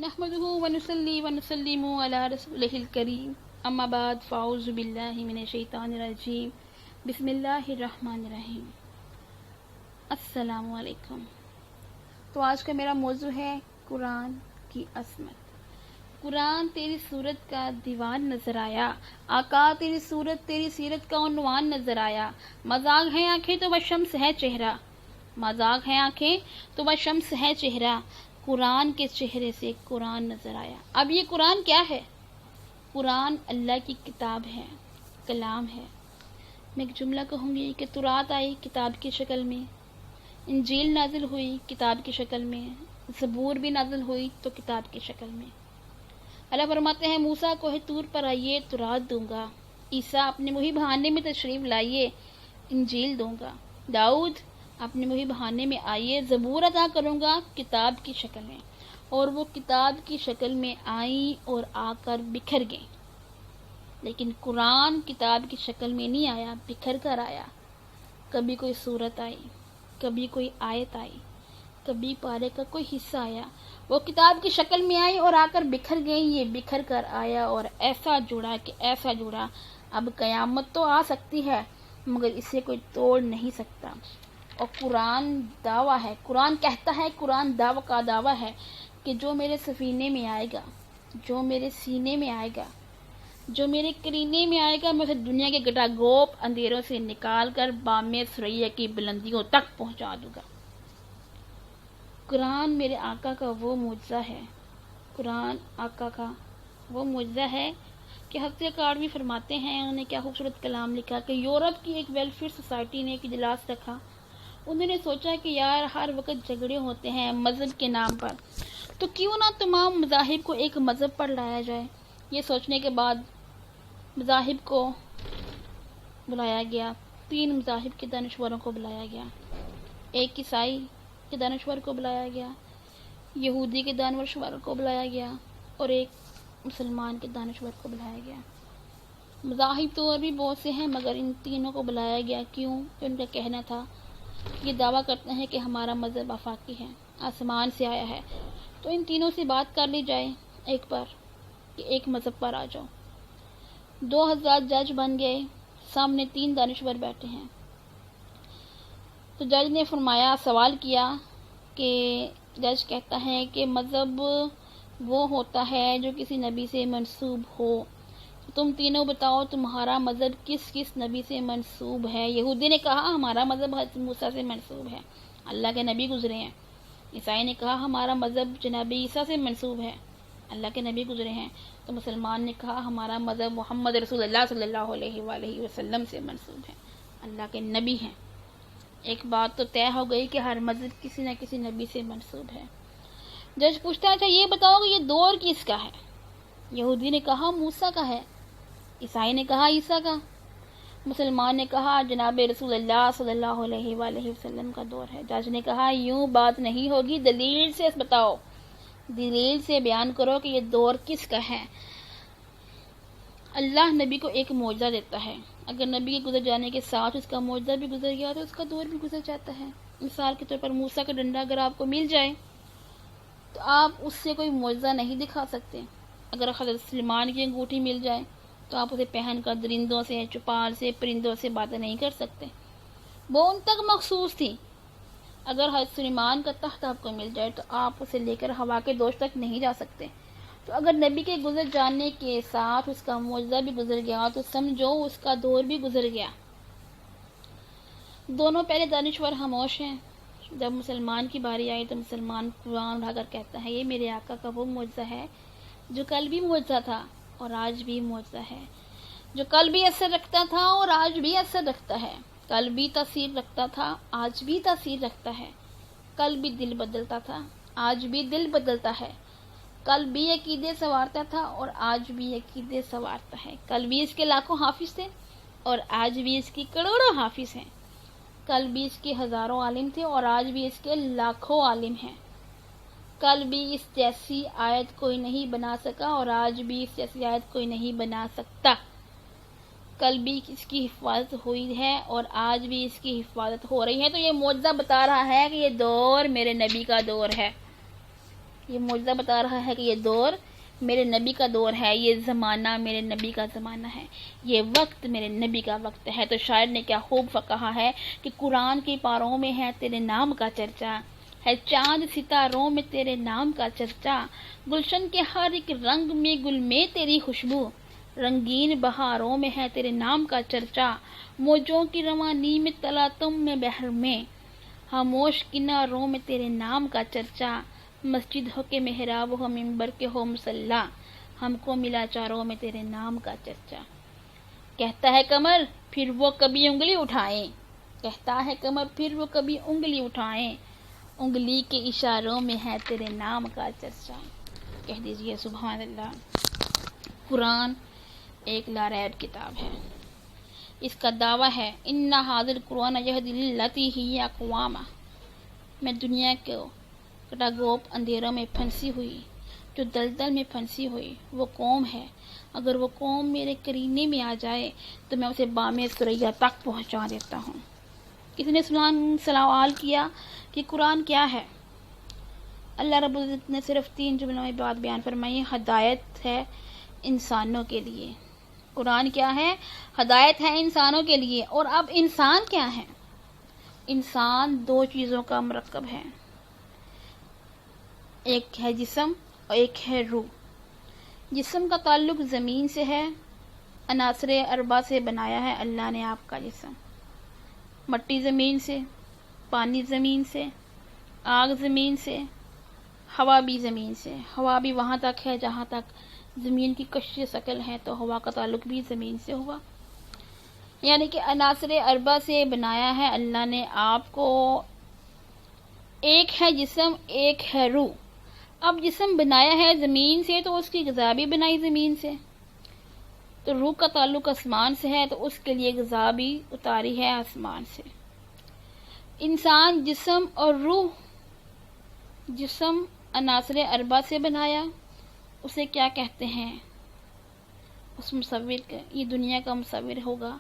نحمده ونصلي ونسلم على رسوله الكريم اما بعد فاعوذ بالله من الشیطان الرجیم بسم اللہ الرحمن الرحیم۔ السلام علیکم۔ تو آج کا میرا موضوع ہے قرآن کی عظمت۔ قرآن تیری صورت کا دیوان نظر آیا، آقا تیری صورت تیری سیرت کا عنوان نظر آیا۔ مذاق ہے آنکھیں تو وہ شمس ہے چہرہ، مذاق ہے آنکھیں تو وہ شمس ہے چہرہ، قرآن کے چہرے سے قرآن نظر آیا۔ اب یہ قرآن کیا ہے؟ قرآن اللہ کی کتاب ہے، کلام ہے۔ میں ایک جملہ کہوں گی کہ تورات آئی کتاب کی شکل میں، انجیل نازل ہوئی کتاب کی شکل میں، زبور بھی نازل ہوئی تو کتاب کی شکل میں۔ اللہ فرماتے ہیں موسیٰ کوہ طور پر آئیے تورات دوں گا، عیسیٰ اپنے مہی بہانے میں تشریف لائیے انجیل دوں گا، داؤد اپنے مہی بہانے میں آئیے زبور عطا کروں گا کتاب کی شکل میں۔ اور وہ کتاب کی شکل میں آئیں اور آ کر بکھر گئیں، لیکن قرآن کتاب کی شکل میں نہیں آیا، بکھر کر آیا۔ کبھی کوئی صورت آئی، کبھی کوئی آیت آئی، کبھی پارے کا کوئی حصہ آیا، وہ کتاب کی شکل میں آئی اور آ کر بکھر گئی۔ یہ بکھر کر آیا اور ایسا جڑا کہ ایسا جڑا، اب قیامت تو آ سکتی ہے مگر اسے کوئی توڑ نہیں سکتا۔ اور قرآن دعویٰ ہے، قرآن کہتا ہے، قرآن دعویٰ کا دعویٰ ہے کہ جو میرے سفینے میں آئے گا، جو میرے سینے میں آئے گا، جو میرے کرینے میں آئے گا، میں اسے دنیا کے گٹا گوپ اندھیروں سے نکال کر بام ثریا کی بلندیوں تک پہنچا دوں گا۔ قرآن میرے آقا کا وہ معجزہ ہے، قرآن آقا کا وہ معجزہ ہے کہ حضرت کاروی فرماتے ہیں، انہوں نے کیا خوبصورت کلام لکھا کہ یورپ کی ایک ویلفیئر سوسائٹی نے ایک اجلاس رکھا۔ انہوں نے سوچا کہ یار ہر وقت جھگڑے ہوتے ہیں مذہب کے نام پر، تو کیوں نہ تمام مذاہب کو ایک مذہب پر لایا جائے۔ یہ سوچنے کے بعد مذاہب کو بلایا گیا، 3 مذاہب کے دانشوروں کو بلایا گیا، ایک عیسائی کے دانشور کو بلایا گیا، یہودی کے دانشور کو بلایا گیا اور ایک مسلمان کے دانشور کو بلایا گیا۔ مذاہب تو اور بھی بہت سے ہیں مگر ان تینوں کو بلایا گیا، کیوں کہ ان کا کہنا تھا، یہ دعویٰ کرتے ہیں کہ ہمارا مذہب آفاقی ہے، آسمان سے آیا ہے، تو ان تینوں سے بات کر لی جائے ایک بار کہ ایک مذہب پر آ جاؤ۔ 2000 جج بن گئے، سامنے 3 دانشور بیٹھے ہیں۔ تو جج نے فرمایا، سوال کیا کہ جج کہتا ہے کہ مذہب وہ ہوتا ہے جو کسی نبی سے منسوب ہو، تم تینوں بتاؤ تمہارا مذہب کس کس نبی سے منسوب ہے۔ یہودی نے کہا ہمارا مذہب حضرت موسیٰ سے منسوب ہے، اللہ کے نبی گزرے ہیں۔ عیسائی نے کہا ہمارا مذہب جناب عیسیٰ سے منسوب ہے، اللہ کے نبی گزرے ہیں۔ تو مسلمان نے کہا ہمارا مذہب محمد رسول اللہ صلی اللہ علیہ وآلہ وسلم سے منسوب ہے، اللہ کے نبی ہیں۔ ایک بات تو طے ہو گئی کہ ہر مذہب کسی نہ کسی نبی سے منسوب ہے۔ جج پوچھتا ہے اچھا یہ بتاؤ کہ یہ دور کس کا ہے؟ یہودی نے کہا موسیٰ کا ہے، عیسائی نے کہا عیسیٰ کا، مسلمان نے کہا جناب رسول اللہ صلی اللہ علیہ وآلہ وسلم کا دور ہے۔ جج نے کہا یوں بات نہیں ہوگی، دلیل سے بتاؤ، دلیل سے بیان کرو کہ یہ دور کس کا ہے۔ اللہ نبی کو ایک معجزہ دیتا ہے، اگر نبی کے گزر جانے کے ساتھ اس کا معجزہ بھی گزر گیا تو اس کا دور بھی گزر جاتا ہے۔ مثال کے طور پر موسیٰ کا ڈنڈا اگر آپ کو مل جائے تو آپ اس سے کوئی معجزہ نہیں دکھا سکتے۔ اگر حضرت سلیمان کی انگوٹھی مل جائے تو آپ اسے پہن کر درندوں سے، چپال سے، پرندوں سے باتیں نہیں کر سکتے، وہ ان تک مخصوص تھی۔ اگر حضرت سلیمان کا تخت آپ کو مل جائے تو آپ اسے لے کر ہوا کے دوش تک نہیں جا سکتے۔ تو اگر نبی کے گزر جانے کے ساتھ اس کا معجزہ بھی گزر گیا تو سمجھو اس کا دور بھی گزر گیا۔ دونوں پہلے دانشور خاموش ہیں۔ جب مسلمان کی باری آئی تو مسلمان قرآن اٹھا کر کہتا ہے یہ میرے آقا کا وہ معجزہ ہے جو کل بھی معجزہ تھا اور آج بھی معجزہ ہے، جو کل بھی اثر رکھتا تھا اور آج بھی اثر رکھتا ہے، کل بھی تاثیر رکھتا تھا آج بھی تاثیر رکھتا ہے، کل بھی دل بدلتا تھا آج بھی دل بدلتا ہے، کل بھی عقیدے سنوارتا تھا اور آج بھی عقیدے سنوارتا ہے، کل بھی اس کے لاکھوں حافظ تھے اور آج بھی اس کی کروڑوں حافظ ہیں، کل بھی اس کے ہزاروں عالم تھے اور آج بھی اس کے لاکھوں عالم ہیں، کل بھی اس جیسی آیت کوئی نہیں بنا سکا اور آج بھی اس جیسی آیت کوئی نہیں بنا سکتا، کل بھی اس کی حفاظت ہوئی ہے اور آج بھی اس کی حفاظت ہو رہی ہے۔ تو یہ معجزہ بتا رہا ہے کہ یہ دور میرے نبی کا دور ہے۔ یہ معجزہ بتا رہا ہے کہ یہ دور میرے نبی کا دور ہے، یہ زمانہ میرے نبی کا زمانہ ہے، یہ وقت میرے نبی کا وقت ہے۔ تو شاعر نے کیا خوب کہا ہے کہ قرآن کی پاروں میں ہے تیرے نام کا چرچا، ہے چاند ستاروں میں تیرے نام کا چرچا، گلشن کے ہر ایک رنگ میں گل میں تیری خوشبو، رنگین بہاروں میں ہے تیرے نام کا چرچا، موجوں کی روانی میں تلاطم میں بحر میں، خاموش کناروں میں تیرے نام کا چرچا، مسجد ہو کے محراب ہو منبر کے ہو مصلی، ہم کو ملا چاروں میں تیرے نام کا چرچا۔ کہتا ہے قمر پھر وہ کبھی انگلی اٹھائیں، کہتا ہے قمر پھر وہ کبھی انگلی اٹھائیں، انگلی کے اشاروں میں ہے تیرے نام کا چرچا۔ کہہ دیجئے سبحان اللہ۔ قرآن ایک لاریب کتاب ہے، اس کا دعویٰ ہے ان ھذا القرآن یہدی للتی ہی اقوام، میں دنیا کو کٹاگوپ اندھیروں میں پھنسی ہوئی، جو دلدل میں پھنسی ہوئی وہ قوم ہے، اگر وہ قوم میرے قرینے میں آ جائے تو میں اسے بام ثریا تک پہنچا دیتا ہوں۔ کسی نے سوال کیا کہ قرآن کیا ہے؟ اللہ رب العزت نے صرف 3 جملوں میں بات بیان فرمائی، ہدایت ہے انسانوں کے لیے۔ قرآن کیا ہے؟ ہدایت ہے انسانوں کے لیے۔ اور اب انسان کیا ہے؟ انسان 2 چیزوں کا مرکب ہے، ایک ہے جسم اور ایک ہے روح۔ جسم کا تعلق زمین سے ہے، عناصر اربع سے بنایا ہے اللہ نے آپ کا جسم، مٹی زمین سے، پانی زمین سے، آگ زمین سے، ہوا بھی زمین سے۔ ہوا بھی وہاں تک ہے جہاں تک زمین کی کشش شکل ہے، تو ہوا کا تعلق بھی زمین سے ہوا، یعنی کہ عناصر اربع سے بنایا ہے اللہ نے آپ کو۔ ایک ہے جسم، ایک ہے روح۔ اب جسم بنایا ہے زمین سے تو اس کی غذا بھی بنائی زمین سے، تو روح کا تعلق آسمان سے ہے تو اس کے لیے غذا بھی اتاری ہے آسمان سے۔ انسان جسم اور روح، جسم عناصر اربع سے بنایا، اسے کیا کہتے ہیں؟ اس مصور کا، یہ دنیا کا مصور ہوگا۔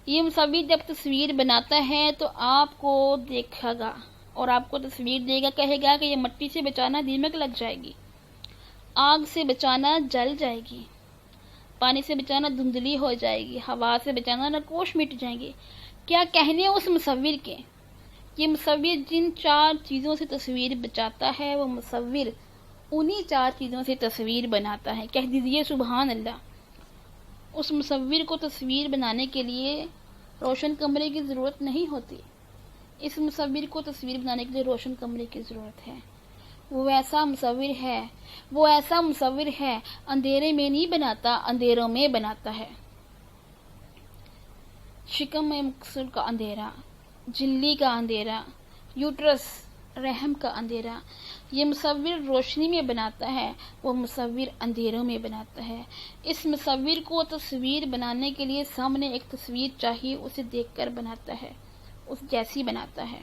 یہ مصور جب تصویر بناتا ہے تو آپ کو دیکھے گا اور آپ کو تصویر دے گا، کہے گا کہ یہ مٹی سے بچانا دیمک لگ جائے گی، آگ سے بچانا جل جائے گی، پانی سے بچانا دھندلی ہو جائے گی، ہوا سے بچانا نقوش مٹ جائیں گے۔ کیا کہنے اس مصور کے؟ یہ مصور جن 4 چیزوں سے تصویر بچاتا ہے، وہ مصور انہی 4 چیزوں سے تصویر بناتا ہے۔ کہہ دیجئے سبحان اللہ۔ اس مصور کو تصویر بنانے کے لیے روشن کمرے کی ضرورت نہیں ہوتی، اس مصور کو تصویر بنانے کے لیے روشن کمرے کی ضرورت ہے۔ وہ ایسا مصور ہے، وہ ایسا مصور ہے، اندھیرے میں نہیں بناتا، اندھیروں میں بناتا ہے۔ شکم میں مکسر کا اندھیرا، جھلی کا اندھیرا، یوٹرس رحم کا اندھیرا، یہ مصور روشنی میں بناتا ہے، وہ مصور اندھیروں میں بناتا ہے۔ اس مصور کو تصویر بنانے کے لیے سامنے ایک تصویر چاہیے، اسے دیکھ کر بناتا ہے، اس جیسی بناتا ہے۔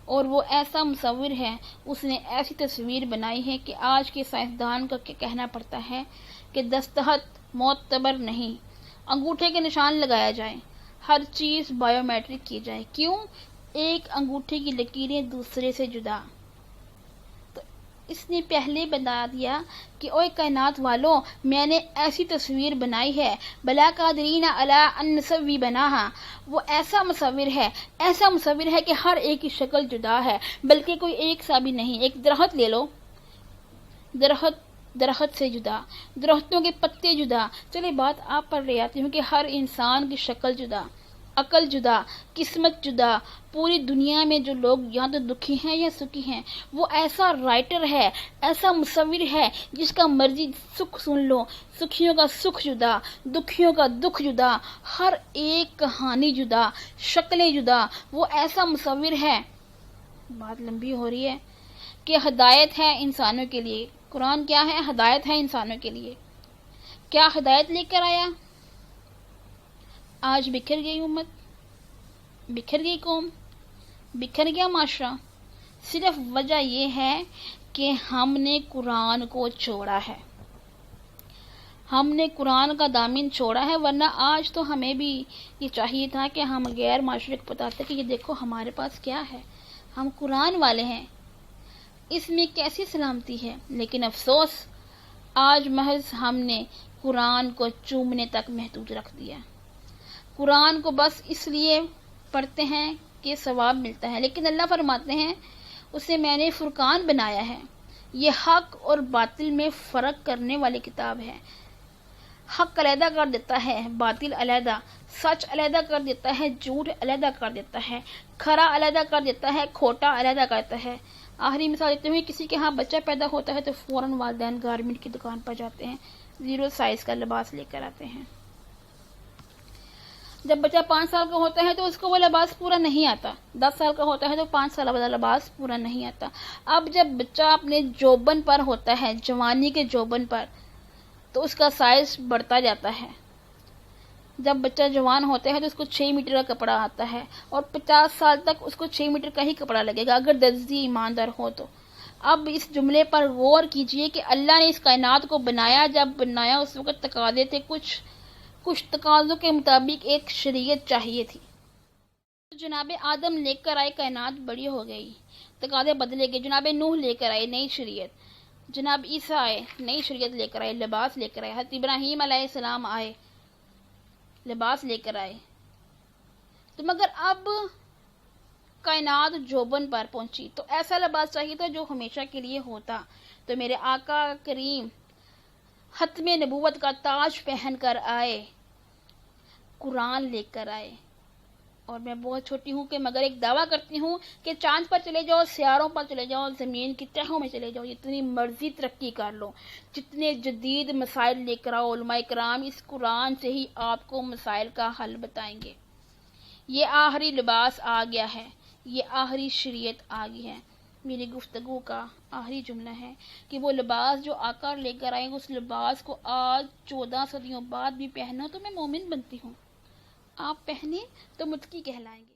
اور وہ ایسا مصور ہے، اس نے ایسی تصویر بنائی ہے کہ آج کے سائنسدان کا کہنا پڑتا ہے کہ دستخط معتبر نہیں، انگوٹھے کے نشان لگایا جائے، ہر چیز بائیو میٹرک کی جائے۔ کیوں؟ ایک انگوٹھے کی لکیریں دوسرے سے جدا۔ تو اس نے پہلے بتا دیا کہ اوے کائنات والوں، میں نے ایسی تصویر بنائی ہے، بلا قادرین علی ان نسوی بناہا۔ وہ ایسا مصور ہے، ایسا مصور ہے کہ ہر ایک کی شکل جدا ہے، بلکہ کوئی ایک سا بھی نہیں۔ ایک درخت لے لو، درخت سے جدا، درختوں کے پتے جدا، چلے بات آپ پر لے آتی ہوں کہ ہر انسان کی شکل جدا، عقل جدا، قسمت جدا۔ پوری دنیا میں جو لوگ یا تو دکھی ہیں یا سکھی ہیں، وہ ایسا رائٹر ہے، ایسا مصور ہے، جس کا مرضی سکھ سن لو، سکھیوں کا سکھ جدا، دکھیوں کا دکھ جدا، ہر ایک کہانی جدا، شکلیں جدا۔ وہ ایسا مصور ہے، بات لمبی ہو رہی ہے، کہ ہدایت ہے انسانوں کے لیے۔ قرآن کیا ہے؟ ہدایت ہے انسانوں کے لیے۔ کیا ہدایت لے کر آیا؟ آج بکھر گئی امت، بکھر گئی قوم، بکھر گیا معاشرہ، صرف وجہ یہ ہے کہ ہم نے قرآن کو چھوڑا ہے، ہم نے قرآن کا دامن چھوڑا ہے۔ ورنہ آج تو ہمیں بھی یہ چاہیے تھا کہ ہم غیر معاشرے کو بتاتے کہ یہ دیکھو ہمارے پاس کیا ہے، ہم قرآن والے ہیں۔ اس میں کیسی سلامتی ہے؟ لیکن افسوس، آج محض ہم نے قرآن کو چومنے تک محدود رکھ دیا۔ قرآن کو بس اس لیے پڑھتے ہیں کہ ثواب ملتا ہے، لیکن اللہ فرماتے ہیں اسے میں نے فرقان بنایا ہے، یہ حق اور باطل میں فرق کرنے والی کتاب ہے۔ حق علیحدہ کر دیتا ہے، باطل علیحدہ، سچ علیحدہ کر دیتا ہے، جھوٹ علیحدہ کر دیتا ہے، کھرا علیحدہ کر دیتا ہے، کھوٹا علیحدہ کرتا ہے۔ آخری مثال دیتے ہوئے، کسی کے ہاں بچہ پیدا ہوتا ہے تو فوراً والدین گارمنٹ کی دکان پر جاتے ہیں، 0 سائز کا لباس لے کر آتے ہیں۔ جب بچہ 5 سال کا ہوتا ہے تو اس کو وہ لباس پورا نہیں آتا، 10 سال کا ہوتا ہے تو 5 سال والا لباس پورا نہیں آتا۔ اب جب بچہ اپنے جوبن پر ہوتا ہے، جوانی کے جوبن پر، تو اس کا سائز بڑھتا جاتا ہے۔ جب بچہ جوان ہوتا ہے تو اس کو 6 میٹر کا کپڑا آتا ہے، اور 50 سال تک اس کو 6 میٹر کا ہی کپڑا لگے گا اگر درزی ایماندار ہو تو۔ اب اس جملے پر غور کیجئے کہ اللہ نے اس کائنات کو بنایا، جب بنایا اس وقت تقاضے تھے، کچھ تقاضوں کے مطابق ایک شریعت چاہیے تھی۔ جناب آدم لے کر آئے، کائنات بڑی ہو گئی، تقاضے بدلے گئے۔ جناب نوح لے کر آئے نئی شریعت، جناب عیسیٰ آئے نئی شریعت لے کر آئے، لباس لے کر آئے، حضرت ابراہیم علیہ السلام آئے، لباس لے کر آئے۔ تو مگر اب کائنات جوبن پر پہنچی تو ایسا لباس چاہیے تھا جو ہمیشہ کے لیے ہوتا۔ تو میرے آقا کریم ختم نبوت کا تاج پہن کر آئے، قرآن لے کر آئے۔ اور میں بہت چھوٹی ہوں کہ مگر ایک دعویٰ کرتی ہوں کہ چاند پر چلے جاؤ، سیاروں پر چلے جاؤ، زمین کی تہوں میں چلے جاؤ، جتنی مرضی ترقی کر لو، جتنے جدید مسائل لے کر آؤ، علماء کرام اس قرآن سے ہی آپ کو مسائل کا حل بتائیں گے۔ یہ آخری لباس آ گیا ہے، یہ آخری شریعت آ گئی ہے۔ میری گفتگو کا آخری جملہ ہے کہ وہ لباس جو آقا لے کر آئے، اس لباس کو آج 14 صدیوں بعد بھی پہنا تو میں مومن بنتی ہوں، آپ پہنے تو متقی کہلائیں گے۔